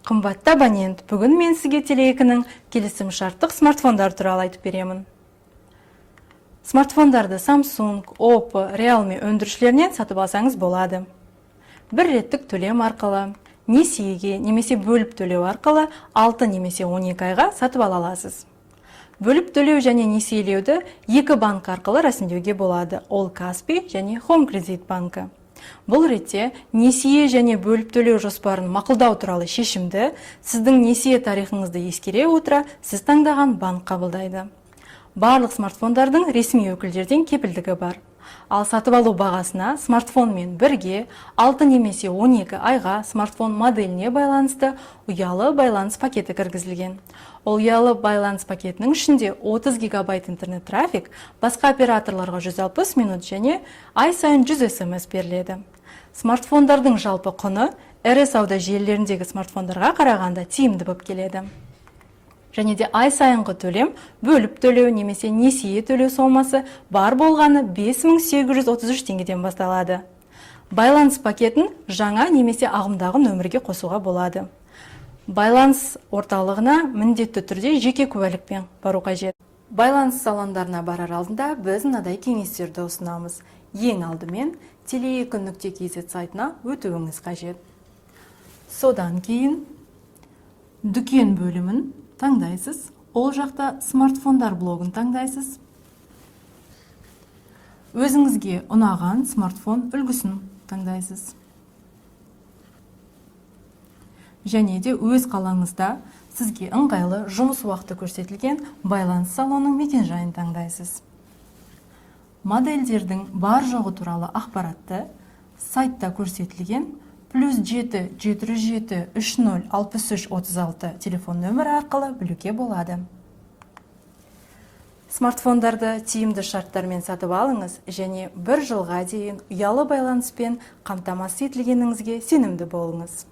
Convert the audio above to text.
Қымбатты абонент, бүгін мен сізге Теле2-нің келісім шарттық смартфондар туралы айтып беремін. Смартфондарды Samsung, Oppo, Realme өндірушілерінен сатып алсаңыз болады. Бір реттік төлем арқылы, несиеге немесе бөліп төлеу арқылы 6 немесе 12 айға сатып ала аласыз. Бөліп төлеу және несиелеуді екі банк арқылы рәсімдеуге болады. Ол Каспий және Home Credit банкі. Бұл ретте несие және бөліп төлеу жоспарын мақұлдау туралы шешімді сіздің несие тарихыңызды ескере отыра сіз таңдаған банк қабылдайды. Барлық смартфондардың ресми өкілдерден кепілдігі бар. Ал сатып алу бағасына смартфонмен бірге 6 немесе 12 айға смартфон моделіне байланысты ұялы байланыс пакеті кіргізілген. Ол ұялы байланыс пакетінің ішінде 30 гигабайт интернет трафик, басқа операторларға 160 минут және ай сайын 100 SMS беріледі. Смартфондардың жалпы құны ірі сауда желілеріндегі смартфондарға қарағанда тиімді болып келеді. Және де ай сайынғы төлем, бөліп төлеу немесе несие төлеу сомасы бар болғаны 5833 теңгеден басталады. Байланыс пакетін жаңа немесе ағымдағы нөмірге қосуға болады. Байланыс орталығына міндетті түрде жеке куәлікпен бару қажет. Байланыс салондарына барар алдында біз мынадай кеңестерді ұсынамыз. Ең алдымен tele2.kz сайтына өтуіңіз қажет. Содан кейін дүкен бөлімін таңдайсыз. Ол жақта смартфондар блогын таңдайсыз. Өзіңізге ұнаған смартфон үлгісін таңдайсыз. Және де өз қалаңызда сізге ыңғайлы жұмыс уақыты көрсетілген байланыс салонының мекен-жайын таңдайсыз. Модельдердің бар жоғы туралы ақпаратты сайтта көрсетілген +7 707 30 63 36 телефон нөмірі арқылы білуге болады. Смартфондарды тиімді шарттармен сатып алыңыз және 1 жылға дейін ұялы байланыспен қамтамасыз етілгеніңізге сенімді болыңыз.